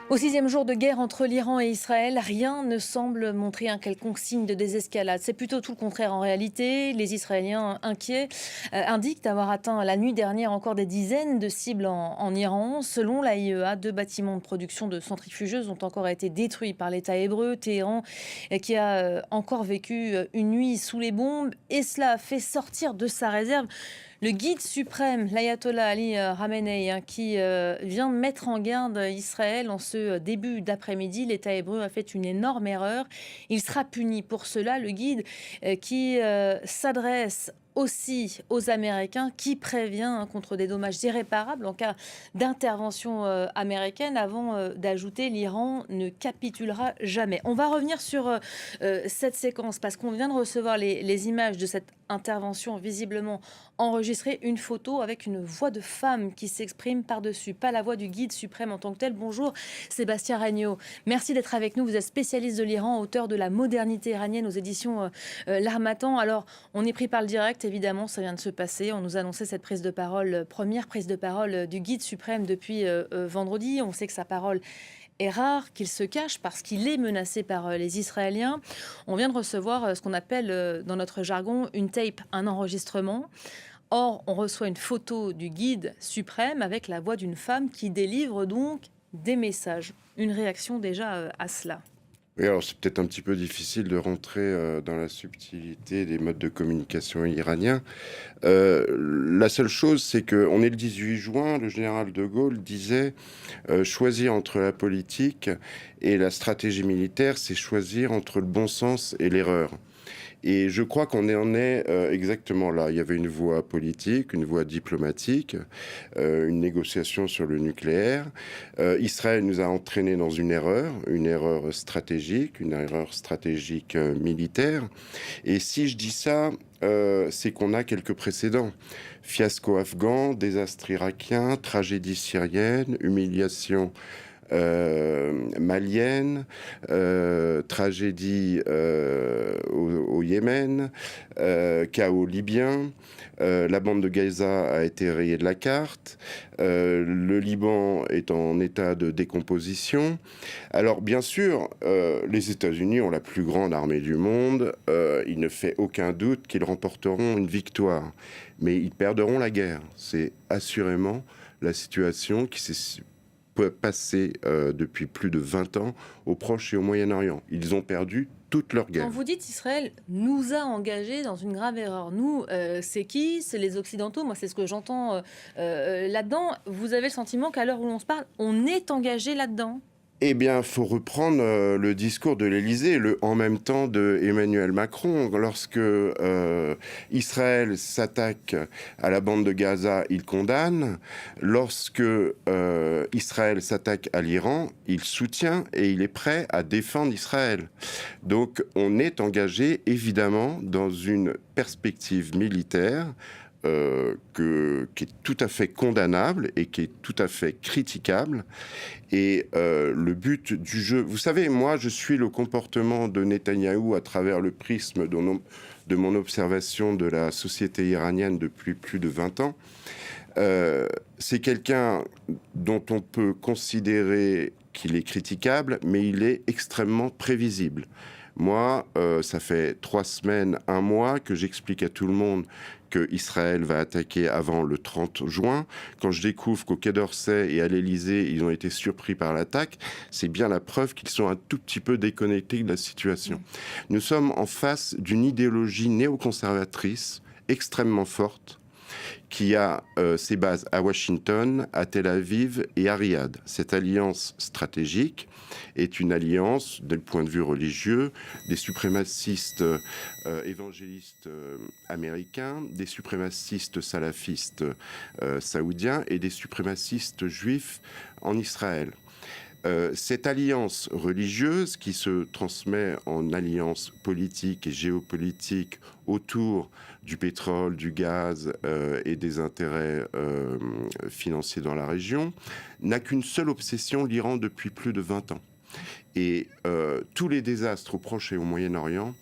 Au sixième jour de guerre entre l'Iran et Israël, rien ne semble montrer un quelconque signe de désescalade. C'est plutôt tout le contraire en réalité. Les Israéliens inquiets indiquent avoir atteint la nuit dernière encore des dizaines de cibles en Iran. Selon l'AIEA, 2 bâtiments de production de centrifugeuses ont encore été détruits par l'État hébreu. Téhéran qui a encore vécu une nuit sous les bombes, et cela a fait sortir de sa réserve le guide suprême, l'ayatollah Ali Khamenei, qui vient mettre en garde Israël en ce début d'après-midi. L'État hébreu a fait une énorme erreur. Il sera puni pour cela. Le guide qui s'adresse aussi aux Américains, qui prévient contre des dommages irréparables en cas d'intervention américaine, avant d'ajouter: l'Iran ne capitulera jamais. On va revenir sur cette séquence parce qu'on vient de recevoir les images de cette intervention visiblement enregistrée, une photo avec une voix de femme qui s'exprime par-dessus, pas la voix du guide suprême en tant que tel. Bonjour Sébastien Regnault, merci d'être avec nous. Vous êtes spécialiste de l'Iran, auteur de La modernité iranienne aux éditions L'Harmattan. Alors, on est pris par le direct, évidemment, ça vient de se passer. On nous annonçait cette prise de parole, première prise de parole du guide suprême depuis vendredi. On sait que sa parole est rare, qu'il se cache parce qu'il est menacé par les Israéliens. On vient de recevoir ce qu'on appelle dans notre jargon une tape, un enregistrement. Or, on reçoit une photo du guide suprême avec la voix d'une femme qui délivre donc des messages. Une réaction déjà à cela? Oui, alors c'est peut-être un petit peu difficile de rentrer dans la subtilité des modes de communication iraniens. La seule chose, c'est qu'on est le 18 juin, le général de Gaulle disait choisir entre la politique et la stratégie militaire, c'est choisir entre le bon sens et l'erreur. Et je crois qu'on en est exactement là. Il y avait une voie politique, une voie diplomatique, une négociation sur le nucléaire. Israël nous a entraînés dans une erreur stratégique, militaire. Et si je dis ça, c'est qu'on a quelques précédents. Fiasco afghan, désastre irakien, tragédie syrienne, humiliation malienne, tragédie au Yémen, chaos libyen, la bande de Gaza a été rayée de la carte, le Liban est en état de décomposition. Alors bien sûr, les États-Unis ont la plus grande armée du monde, il ne fait aucun doute qu'ils remporteront une victoire, mais ils perdront la guerre. C'est assurément la situation qui s'est passé depuis plus de 20 ans au Proche et au Moyen-Orient. Ils ont perdu toute leur Quand guerre. vous dites Israël nous a engagés dans une grave erreur, nous, c'est qui? C'est les Occidentaux. Moi, c'est ce que j'entends là-dedans. Vous avez le sentiment qu'à l'heure où l'on se parle, on est engagé là-dedans? Eh bien, il faut reprendre le discours de l'Élysée, le en même temps de Emmanuel Macron. Lorsque Israël s'attaque à la bande de Gaza, il condamne. Lorsque Israël s'attaque à l'Iran, il soutient et il est prêt à défendre Israël. Donc, on est engagé, évidemment, dans une perspective militaire qui est tout à fait condamnable et qui est tout à fait critiquable. Et le but du jeu... Vous savez, moi, je suis le comportement de Netanyahou à travers le prisme de mon observation de la société iranienne depuis plus de 20 ans. C'est quelqu'un dont on peut considérer qu'il est critiquable, mais il est extrêmement prévisible. Moi, ça fait 3 semaines, 1 mois que j'explique à tout le monde que Israël va attaquer avant le 30 juin. Quand je découvre qu'au Quai d'Orsay et à l'Élysée, ils ont été surpris par l'attaque, c'est bien la preuve qu'ils sont un tout petit peu déconnectés de la situation. Nous sommes en face d'une idéologie néoconservatrice extrêmement forte, qui a ses bases à Washington, à Tel Aviv et à Riyad. Cette alliance stratégique est une alliance, du point de vue religieux, des suprémacistes évangélistes américains, des suprémacistes salafistes saoudiens et des suprémacistes juifs en Israël. Cette alliance religieuse qui se transmet en alliance politique et géopolitique autour du pétrole, du gaz et des intérêts financiers dans la région n'a qu'une seule obsession, l'Iran, depuis plus de 20 ans. Et tous les désastres au Proche et au Moyen-Orient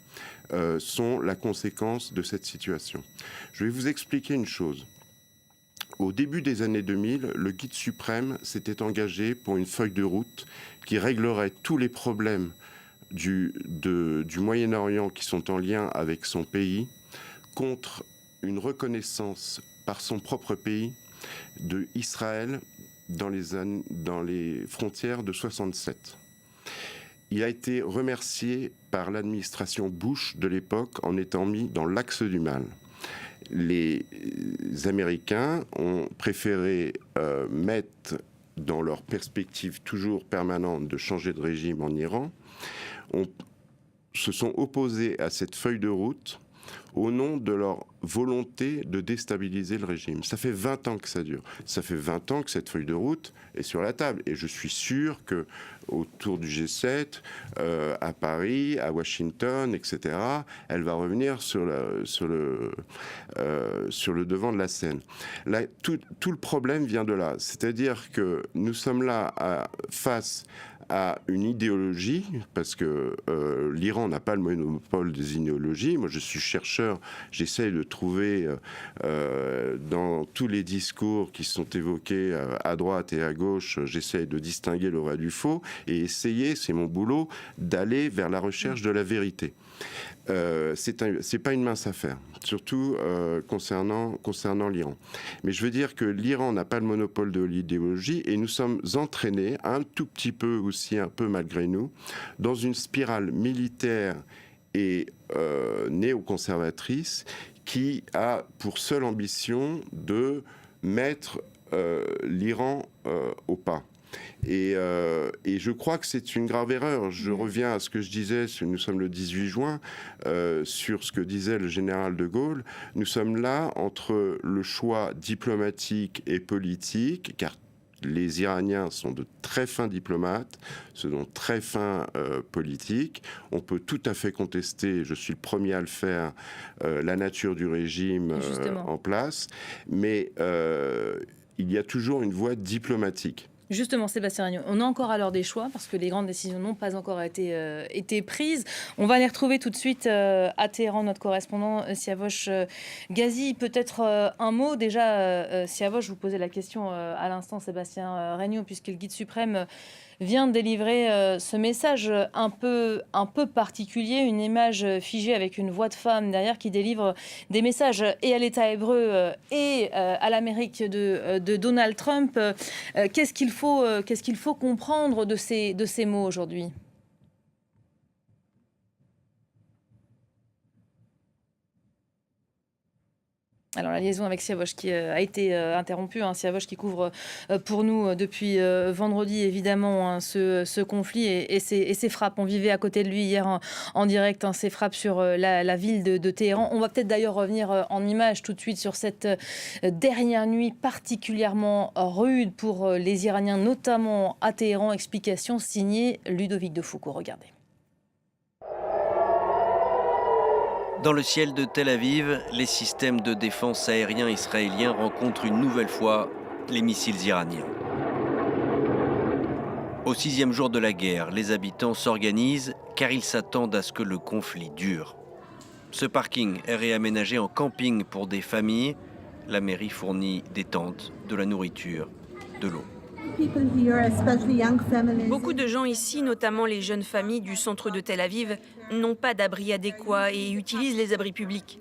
sont la conséquence de cette situation. Je vais vous expliquer une chose. Au début des années 2000, le guide suprême s'était engagé pour une feuille de route qui réglerait tous les problèmes du Moyen-Orient qui sont en lien avec son pays, contre une reconnaissance par son propre pays d'Israël dans les frontières de 67. Il a été remercié par l'administration Bush de l'époque en étant mis dans l'axe du mal. Les Américains ont préféré mettre dans leur perspective toujours permanente de changer de régime en Iran, se sont opposés à cette feuille de route au nom de leur volonté de déstabiliser le régime. Ça fait 20 ans que ça dure. Ça fait 20 ans que cette feuille de route est sur la table. Et je suis sûr que autour du G7, à Paris, à Washington, etc., elle va revenir sur le devant de la scène. Là, tout le problème vient de là. C'est-à-dire que nous sommes là face à une idéologie, parce que l'Iran n'a pas le monopole des idéologies. Moi, je suis chercheur, j'essaye de trouver dans tous les discours qui sont évoqués à droite et à gauche, j'essaye de distinguer le vrai du faux et essayer, c'est mon boulot, d'aller vers la recherche de la vérité. C'est pas une mince affaire, surtout concernant l'Iran. Mais je veux dire que l'Iran n'a pas le monopole de l'idéologie et nous sommes entraînés, un tout petit peu aussi, un peu malgré nous, dans une spirale militaire et néoconservatrice qui a pour seule ambition de mettre l'Iran au pas. Et je crois que c'est une grave erreur. Je reviens à ce que je disais, nous sommes le 18 juin, sur ce que disait le général de Gaulle. Nous sommes là entre le choix diplomatique et politique, car les Iraniens sont de très fins diplomates, ce sont très fins politiques. On peut tout à fait contester, je suis le premier à le faire, la nature du régime en place, mais il y a toujours une voie diplomatique. Justement, Sébastien Regnault, on est encore à l'heure des choix parce que les grandes décisions n'ont pas encore été prises. On va les retrouver tout de suite à Téhéran, notre correspondant Siavosh Ghazi. Peut-être un mot déjà, Siavosh, je vous posais la question à l'instant, Sébastien Regnault, puisque le guide suprême vient de délivrer ce message un peu particulier, une image figée avec une voix de femme derrière qui délivre des messages et à l'État hébreu et à l'Amérique de Donald Trump. Qu'est-ce qu'il faut comprendre de ces mots aujourd'hui ? Alors la liaison avec Siavosh qui a été interrompue, Siavosh qui couvre pour nous depuis vendredi évidemment ce conflit et ces frappes. On vivait à côté de lui hier en direct, ces frappes sur la ville de Téhéran. On va peut-être d'ailleurs revenir en images tout de suite sur cette dernière nuit particulièrement rude pour les Iraniens, notamment à Téhéran. Explication signée Ludovic de Foucault. Regardez. Dans le ciel de Tel Aviv, les systèmes de défense aériens israéliens rencontrent une nouvelle fois les missiles iraniens. Au 6e jour de la guerre, les habitants s'organisent car ils s'attendent à ce que le conflit dure. Ce parking est réaménagé en camping pour des familles. La mairie fournit des tentes, de la nourriture, de l'eau. Beaucoup de gens ici, notamment les jeunes familles du centre de Tel Aviv, n'ont pas d'abri adéquat et utilisent les abris publics.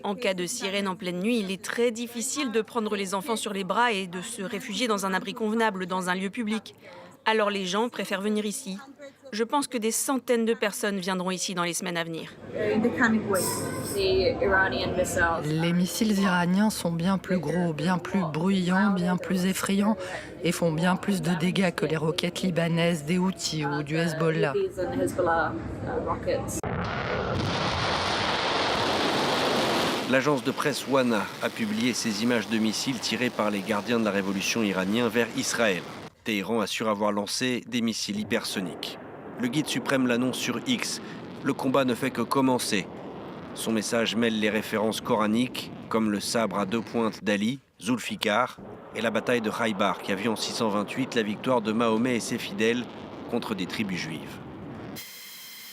En cas de sirène en pleine nuit, il est très difficile de prendre les enfants sur les bras et de se réfugier dans un abri convenable, dans un lieu public. Alors les gens préfèrent venir ici. Je pense que des centaines de personnes viendront ici dans les semaines à venir. Les missiles iraniens sont bien plus gros, bien plus bruyants, bien plus effrayants et font bien plus de dégâts que les roquettes libanaises des Houthis ou du Hezbollah. L'agence de presse Wana a publié ces images de missiles tirés par les gardiens de la révolution iranien vers Israël. Téhéran assure avoir lancé des missiles hypersoniques. Le guide suprême l'annonce sur X. Le combat ne fait que commencer. Son message mêle les références coraniques, comme le sabre à deux pointes d'Ali, Zulfikar, et la bataille de Khaybar, qui a vu en 628 la victoire de Mahomet et ses fidèles contre des tribus juives.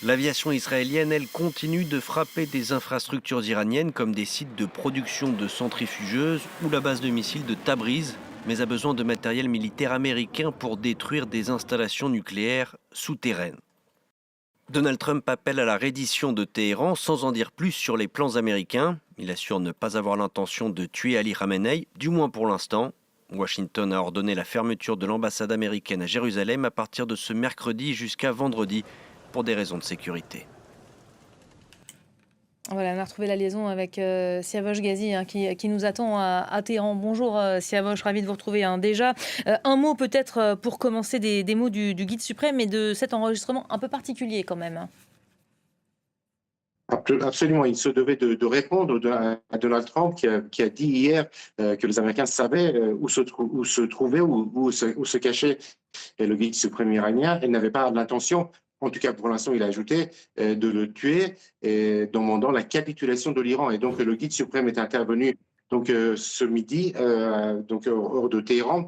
L'aviation israélienne, elle, continue de frapper des infrastructures iraniennes comme des sites de production de centrifugeuses ou la base de missiles de Tabriz, mais a besoin de matériel militaire américain pour détruire des installations nucléaires souterraines. Donald Trump appelle à la reddition de Téhéran sans en dire plus sur les plans américains. Il assure ne pas avoir l'intention de tuer Ali Khamenei, du moins pour l'instant. Washington a ordonné la fermeture de l'ambassade américaine à Jérusalem à partir de ce mercredi jusqu'à vendredi pour des raisons de sécurité. Voilà, on a retrouvé la liaison avec Siavosh Ghazi qui nous attend à Téhéran. Bonjour Siavosh, ravi de vous retrouver déjà. Un mot peut-être pour commencer des mots du guide suprême et de cet enregistrement un peu particulier quand même. Absolument, il se devait de répondre à Donald Trump qui a dit hier que les Américains savaient où se trouvait, où se cachait le guide suprême iranien et n'avaient pas l'intention, en tout cas pour l'instant il a ajouté, de le tuer, demandant la capitulation de l'Iran. Et donc le guide suprême est intervenu ce midi, hors de Téhéran,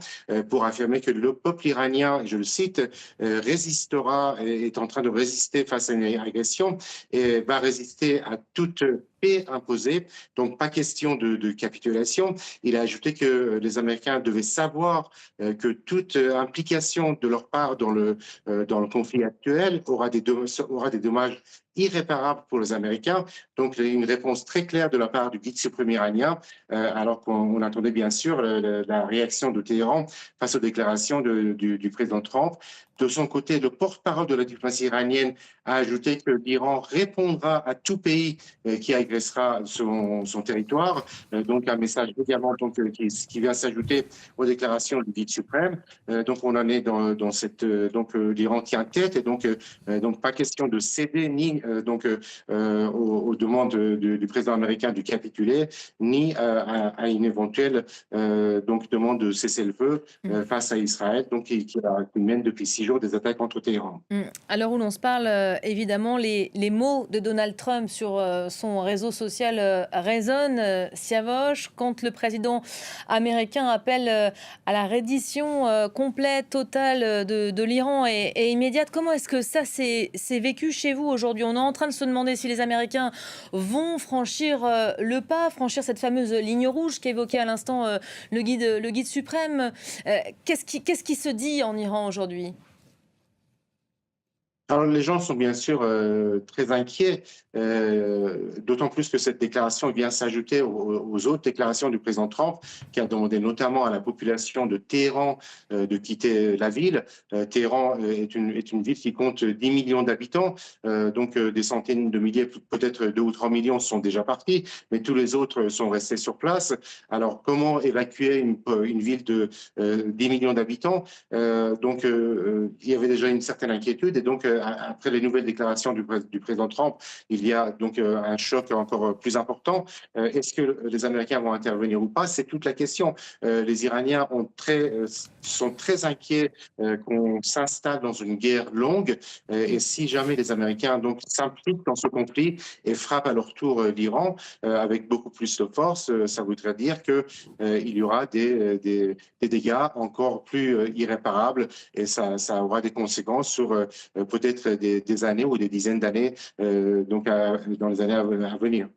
pour affirmer que le peuple iranien, je le cite, résistera, est en train de résister face à une agression et va résister à toute paix imposée. Donc pas question de capitulation. Il a ajouté que les Américains devaient savoir que toute implication de leur part dans le conflit actuel aura des dommages irréparable pour les Américains. Donc, une réponse très claire de la part du guide suprême iranien, alors qu'on attendait bien sûr la réaction de Téhéran face aux déclarations du président Trump. De son côté, le porte-parole de la diplomatie iranienne a ajouté que l'Iran répondra à tout pays qui agressera son territoire. Donc, un message également qui vient s'ajouter aux déclarations du guide suprême. Donc, on en est dans cette... l'Iran tient tête et donc pas question de céder ni aux demandes du président américain de capituler, ni à une éventuelle demande de cessez-le-feu face à Israël, qui mène depuis 6 jours des attaques contre Téhéran. À l'heure où l'on se parle, évidemment, les mots de Donald Trump sur son réseau social résonnent. Siavosh, quand le président américain appelle à la reddition complète, totale de l'Iran et immédiate, comment est-ce que ça s'est vécu chez vous aujourd'hui? On est en train de se demander si les Américains vont franchir le pas, franchir cette fameuse ligne rouge qu'évoquait à l'instant le guide suprême. Qu'est-ce qui se dit en Iran aujourd'hui? Alors, les gens sont bien sûr très inquiets, d'autant plus que cette déclaration vient s'ajouter aux autres déclarations du président Trump, qui a demandé notamment à la population de Téhéran de quitter la ville. Téhéran est une ville qui compte 10 millions d'habitants, des centaines de milliers, peut-être 2 ou 3 millions sont déjà partis, mais tous les autres sont restés sur place. Alors, comment évacuer une ville de 10 millions d'habitants? Il y avait déjà une certaine inquiétude et donc après les nouvelles déclarations du président Trump, il y a donc un choc encore plus important. Est-ce que les Américains vont intervenir ou pas? C'est toute la question. Les Iraniens sont très inquiets qu'on s'installe dans une guerre longue et si jamais les Américains s'impliquent dans ce conflit et frappent à leur tour l'Iran avec beaucoup plus de force, ça voudrait dire qu'il y aura des dégâts encore plus irréparables et ça aura des conséquences sur peut-être des années ou des dizaines d'années dans les années à venir.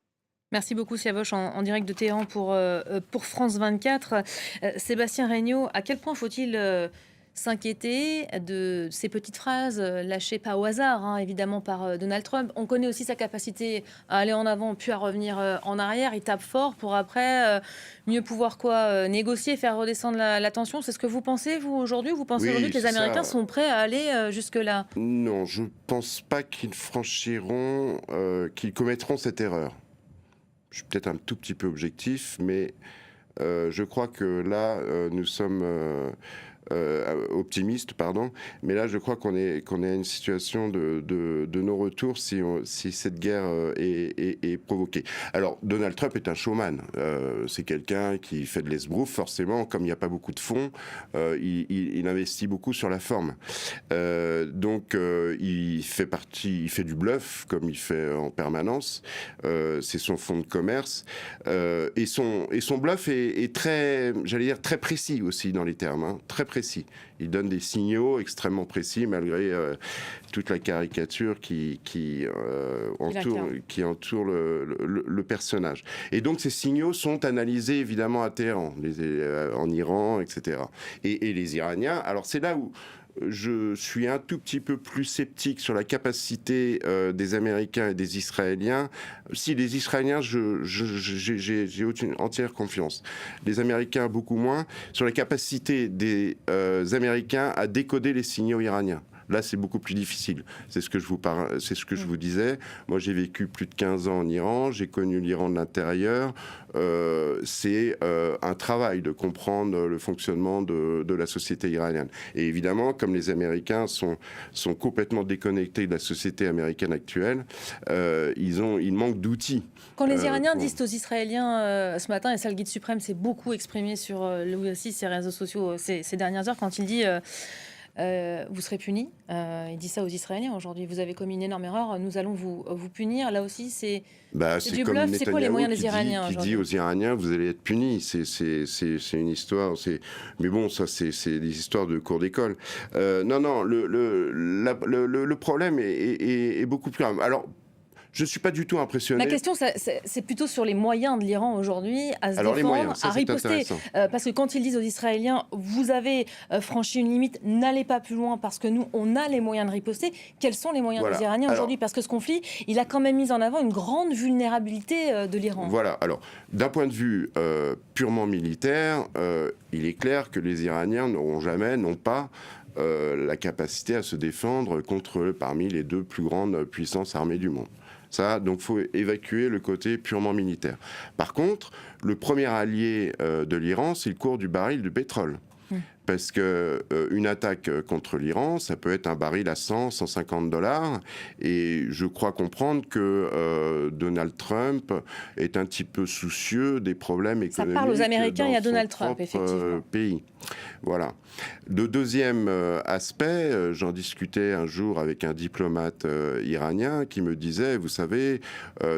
Merci beaucoup Siavosh en direct de Téhéran pour France 24. Sébastien Regnault, à quel point faut-il s'inquiéter de ces petites phrases lâchées pas au hasard, évidemment par Donald Trump? On connaît aussi sa capacité à aller en avant puis à revenir en arrière. Il tape fort pour après mieux pouvoir négocier, faire redescendre la tension. C'est ce que vous pensez, vous, aujourd'hui? Vous pensez aujourd'hui que les Américains sont prêts à aller jusque-là? Non, je ne pense pas qu'ils qu'ils commettront cette erreur. Je suis peut-être un tout petit peu objectif, mais je crois que là, nous sommes optimistes, mais là, je crois qu'on est à une situation de non-retour si cette guerre est provoquée. Alors, Donald Trump est un showman. C'est quelqu'un qui fait de l'esbrouf, forcément. Comme il n'y a pas beaucoup de fonds, il investit beaucoup sur la forme. Il fait du bluff, comme il fait en permanence. C'est son fonds de commerce. Et son bluff est très, j'allais dire, très précis aussi dans les termes. Très précis. précis. Il donne des signaux extrêmement précis malgré toute la caricature qui entoure le personnage. Et donc ces signaux sont analysés évidemment à Téhéran, en Iran, etc. Et les Iraniens, alors c'est là où je suis un tout petit peu plus sceptique sur la capacité des Américains et des Israéliens. Si les Israéliens, j'ai entière confiance. Les Américains, beaucoup moins. Sur la capacité des Américains à décoder les signaux iraniens. Là, c'est beaucoup plus difficile. C'est ce que je vous disais. Moi, j'ai vécu plus de 15 ans en Iran. J'ai connu l'Iran de l'intérieur. C'est un travail de comprendre le fonctionnement de la société iranienne. Et évidemment, comme les Américains sont complètement déconnectés de la société américaine actuelle, ils manquent d'outils. Quand les Iraniens disent aux Israéliens, ce matin, et ça, le guide suprême s'est beaucoup exprimé sur lui aussi ses réseaux sociaux ces dernières heures, quand il dit... vous serez punis. Il dit ça aux Israéliens aujourd'hui. Vous avez commis une énorme erreur. Nous allons vous punir. Là aussi, c'est du bluff. C'est quoi les moyens des Iraniens qui aujourd'hui ? dit aux Iraniens, vous allez être punis. C'est une histoire. Mais bon, ça, c'est des histoires de cours d'école. Non. Le problème est beaucoup plus grave. Alors. Je ne suis pas du tout impressionné. Ma question, c'est plutôt sur les moyens de l'Iran aujourd'hui à se défendre, à riposter. Parce que quand ils disent aux Israéliens, vous avez franchi une limite, n'allez pas plus loin parce que nous, on a les moyens de riposter. Quels sont les moyens des Iraniens aujourd'hui ? Parce que ce conflit, il a quand même mis en avant une grande vulnérabilité de l'Iran. Voilà. Alors, d'un point de vue purement militaire, il est clair que les Iraniens n'ont pas la capacité à se défendre parmi les deux plus grandes puissances armées du monde. Ça, donc, il faut évacuer le côté purement militaire. Par contre, le premier allié de l'Iran, c'est le cours du baril de pétrole. Parce qu'une attaque contre l'Iran, ça peut être un baril à 100, 150 $. Et je crois comprendre que Donald Trump est un petit peu soucieux des problèmes économiques. Ça parle aux Américains et à Donald Trump, effectivement. Pays. Voilà. Le deuxième aspect, j'en discutais un jour avec un diplomate iranien qui me disait, vous savez,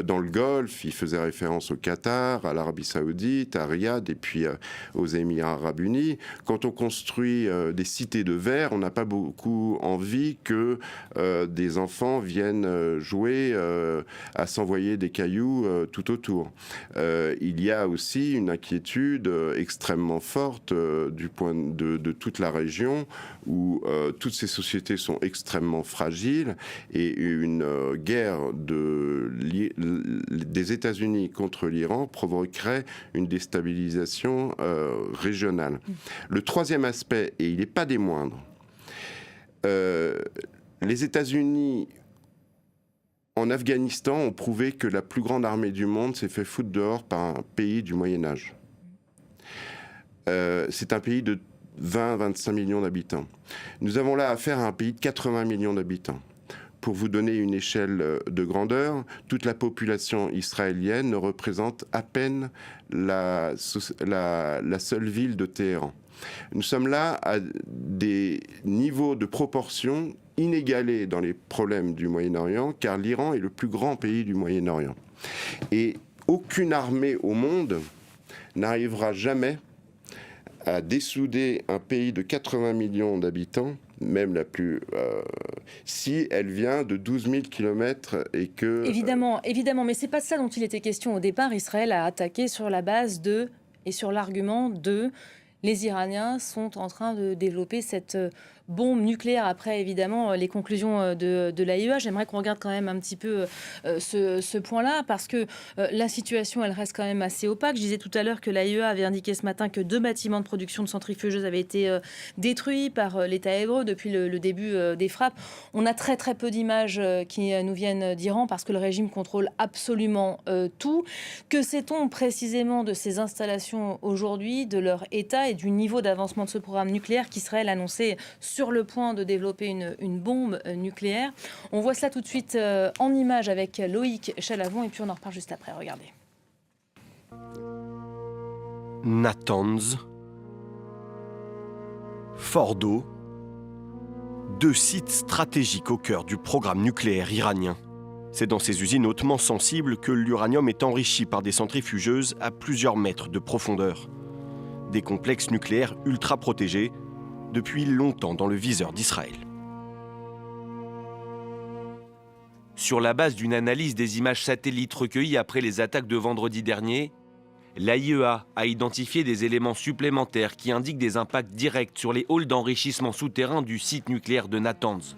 dans le Golfe, il faisait référence au Qatar, à l'Arabie Saoudite, à Riyad et puis aux Émirats Arabes Unis. Quand on construit des cités de verre, on n'a pas beaucoup envie que des enfants viennent jouer à s'envoyer des cailloux tout autour. Il y a aussi une inquiétude extrêmement forte du point de toute la région où toutes ces sociétés sont extrêmement fragiles et une guerre des États-Unis contre l'Iran provoquerait une déstabilisation régionale. Le troisième aspect, et il n'est pas des moindres, les États-Unis en Afghanistan ont prouvé que la plus grande armée du monde s'est fait foutre dehors par un pays du Moyen-Âge. C'est un pays de 20-25 millions d'habitants. Nous avons là affaire à un pays de 80 millions d'habitants. Pour vous donner une échelle de grandeur, toute la population israélienne ne représente à peine la seule ville de Téhéran. Nous sommes là à des niveaux de proportion inégalés dans les problèmes du Moyen-Orient, car l'Iran est le plus grand pays du Moyen-Orient. Et aucune armée au monde n'arrivera jamais à dessouder un pays de 80 millions d'habitants, même la plus... si elle vient de 12 000 kilomètres et que... Évidemment, mais c'est pas ça dont il était question au départ. Israël a attaqué sur la base de, et sur l'argument de... Les Iraniens sont en train de développer cette bombe nucléaire. Après, évidemment, les conclusions de l'AIEA. J'aimerais qu'on regarde quand même un petit peu ce point-là, parce que la situation, elle reste quand même assez opaque. Je disais tout à l'heure que l'AIEA avait indiqué ce matin que 2 bâtiments de production de centrifugeuses avaient été détruits par l'État hébreu depuis le début des frappes. On a très très peu d'images qui nous viennent d'Iran, parce que le régime contrôle absolument tout. Que sait-on précisément de ces installations aujourd'hui, de leur état et du niveau d'avancement de ce programme nucléaire qui serait annoncé sur le point de développer une bombe nucléaire? On voit cela tout de suite en images avec Loïc Chalavon et puis on en reparle juste après. Regardez. Natanz, Fordo, 2 sites stratégiques au cœur du programme nucléaire iranien. C'est dans ces usines hautement sensibles que l'uranium est enrichi par des centrifugeuses à plusieurs mètres de profondeur. Des complexes nucléaires ultra protégés depuis longtemps dans le viseur d'Israël. Sur la base d'une analyse des images satellites recueillies après les attaques de vendredi dernier, l'AIEA a identifié des éléments supplémentaires qui indiquent des impacts directs sur les halls d'enrichissement souterrain du site nucléaire de Natanz.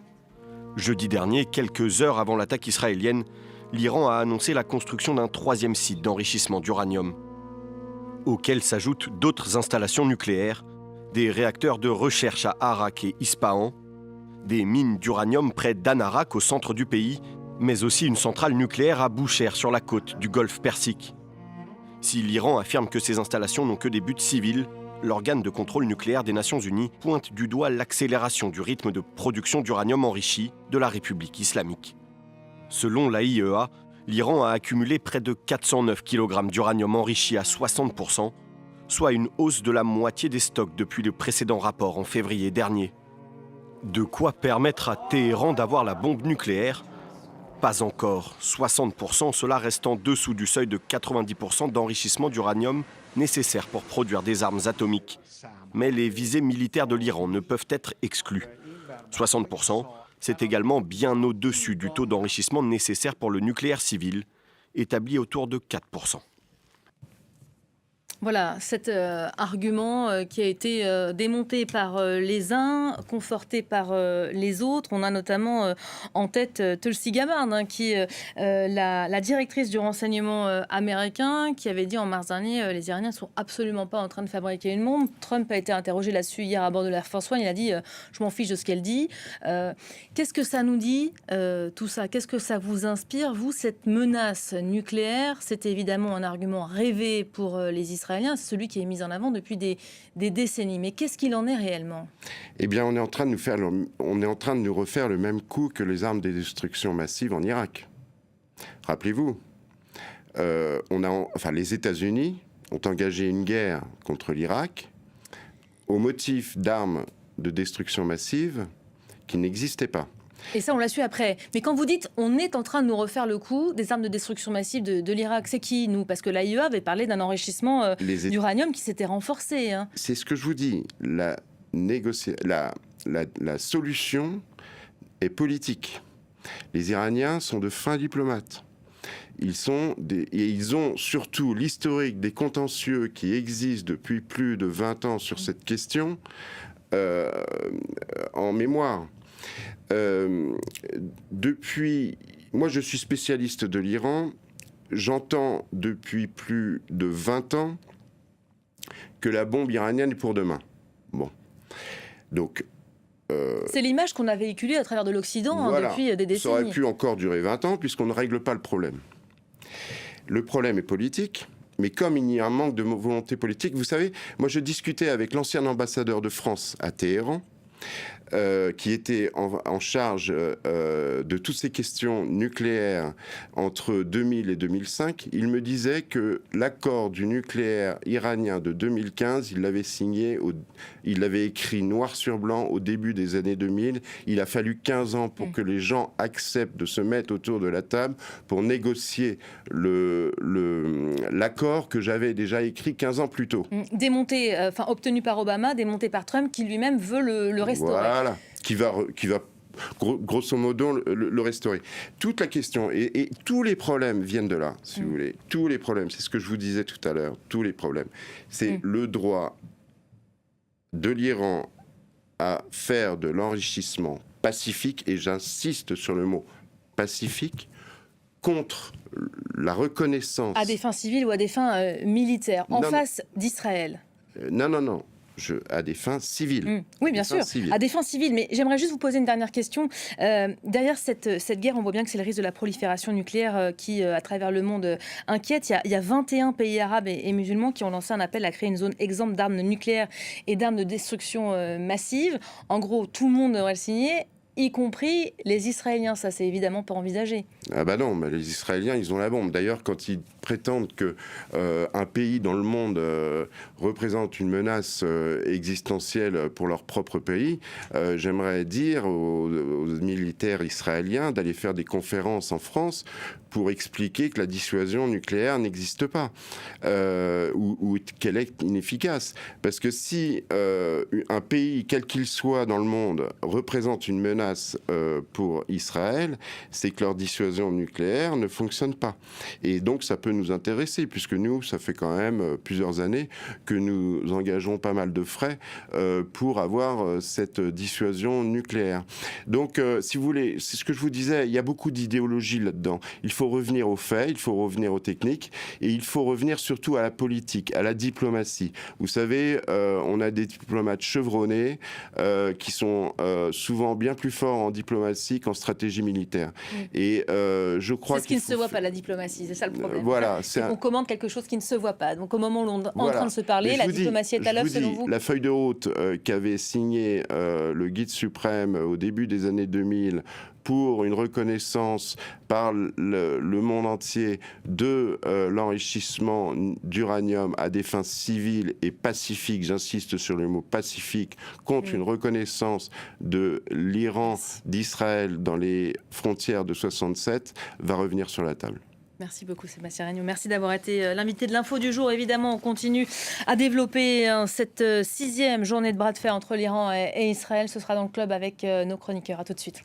Jeudi dernier, quelques heures avant l'attaque israélienne, l'Iran a annoncé la construction d'un 3e site d'enrichissement d'uranium, auquel s'ajoutent d'autres installations nucléaires, des réacteurs de recherche à Arak et Ispahan, des mines d'uranium près d'Anarak au centre du pays, mais aussi une centrale nucléaire à Boucher sur la côte du golfe Persique. Si l'Iran affirme que ces installations n'ont que des buts civils, l'organe de contrôle nucléaire des Nations Unies pointe du doigt l'accélération du rythme de production d'uranium enrichi de la République islamique. Selon l'AIEA, l'Iran a accumulé près de 409 kg d'uranium enrichi à 60%, soit une hausse de la moitié des stocks depuis le précédent rapport en février dernier. De quoi permettre à Téhéran d'avoir la bombe nucléaire ? Pas encore. 60%, cela reste en dessous du seuil de 90% d'enrichissement d'uranium nécessaire pour produire des armes atomiques. Mais les visées militaires de l'Iran ne peuvent être exclues. 60%, c'est également bien au-dessus du taux d'enrichissement nécessaire pour le nucléaire civil, établi autour de 4%. Voilà, cet argument qui a été démonté par les uns, conforté par les autres. On a notamment en tête Tulsi Gabbard, qui est la directrice du renseignement américain, qui avait dit en mars dernier les Iraniens ne sont absolument pas en train de fabriquer une bombe. Trump a été interrogé là-dessus hier à bord de l'Air Force One. Il a dit je m'en fiche de ce qu'elle dit. Qu'est-ce que ça nous dit, tout ça? Qu'est-ce que ça vous inspire, vous, cette menace nucléaire? C'est évidemment un argument rêvé pour les Israéliens. C'est celui qui est mis en avant depuis des décennies. Mais qu'est-ce qu'il en est réellement? Eh bien, on est en train de nous refaire le même coup que les armes de destruction massive en Irak. Rappelez-vous, les États-Unis ont engagé une guerre contre l'Irak au motif d'armes de destruction massive qui n'existaient pas. Et ça, on l'a su après. Mais quand vous dites on est en train de nous refaire le coup des armes de destruction massive de l'Irak, c'est qui, nous? Parce que l'AIEA avait parlé d'un enrichissement d'uranium qui s'était renforcé. Hein. C'est ce que je vous dis. La solution est politique. Les Iraniens sont de fins diplomates. Ils ont surtout l'historique des contentieux qui existent depuis plus de 20 ans sur cette question en mémoire. Moi je suis spécialiste de l'Iran, j'entends depuis plus de 20 ans que la bombe iranienne est pour demain. Bon, donc... c'est l'image qu'on a véhiculée à travers de l'Occident voilà, depuis des décennies. Ça aurait pu encore durer 20 ans puisqu'on ne règle pas le problème. Le problème est politique. Mais comme il y a un manque de volonté politique, vous savez, moi je discutais avec l'ancien ambassadeur de France à Téhéran, qui était en charge de toutes ces questions nucléaires entre 2000 et 2005, il me disait que l'accord du nucléaire iranien de 2015, il l'avait signé, il l'avait écrit noir sur blanc au début des années 2000. Il a fallu 15 ans pour que les gens acceptent de se mettre autour de la table pour négocier l'accord que j'avais déjà écrit 15 ans plus tôt. Obtenu par Obama, démonté par Trump, qui lui-même veut le restaurer. Voilà, qui va grosso modo le restaurer. Toute la question, et tous les problèmes viennent de là, si vous voulez. Tous les problèmes, c'est ce que je vous disais tout à l'heure, tous les problèmes. C'est le droit de l'Iran à faire de l'enrichissement pacifique, et j'insiste sur le mot pacifique, contre la reconnaissance... À des fins civiles ou à des fins militaires, face d'Israël. Non. À des fins civiles. Oui, bien sûr, à des fins civiles. Mais j'aimerais juste vous poser une dernière question. Derrière cette guerre, on voit bien que c'est le risque de la prolifération nucléaire qui, à travers le monde, inquiète. Il y a 21 pays arabes et musulmans qui ont lancé un appel à créer une zone exempte d'armes nucléaires et d'armes de destruction massive. En gros, tout le monde devrait le signer, y compris les Israéliens. Ça, c'est évidemment pas envisagé. Ah bah non, mais les Israéliens, ils ont la bombe. D'ailleurs, quand ils prétendent qu'un pays dans le monde représente une menace existentielle pour leur propre pays, j'aimerais dire aux militaires israéliens d'aller faire des conférences en France pour expliquer que la dissuasion nucléaire n'existe pas ou qu'elle est inefficace. Parce que si un pays, quel qu'il soit dans le monde, représente une menace pour Israël, c'est que leur dissuasion nucléaire ne fonctionne pas. Et donc ça peut nous intéresser, puisque nous, ça fait quand même plusieurs années que nous engageons pas mal de frais pour avoir cette dissuasion nucléaire. Donc, si vous voulez, c'est ce que je vous disais, il y a beaucoup d'idéologie là-dedans. Il faut revenir aux faits, il faut revenir aux techniques, et il faut revenir surtout à la politique, à la diplomatie. Vous savez, on a des diplomates chevronnés qui sont souvent bien plus forts en diplomatie qu'en stratégie militaire. Et je crois c'est ce qui ne se voit pas, la diplomatie, c'est ça le problème. Voilà, on commande quelque chose qui ne se voit pas. Donc au moment où on est en train de se parler, la diplomatie est à l'œuvre selon vous? La feuille de route qu'avait signée le guide suprême au début des années 2000 pour une reconnaissance par le monde entier de l'enrichissement d'uranium à des fins civiles et pacifiques, j'insiste sur le mot pacifique, contre une reconnaissance de l'Iran, d'Israël dans les frontières de 67, va revenir sur la table. Merci beaucoup Sébastien Regnault. Merci d'avoir été l'invité de l'info du jour. Évidemment, on continue à développer cette 6e journée de bras de fer entre l'Iran et Israël. Ce sera dans le club avec nos chroniqueurs. À tout de suite.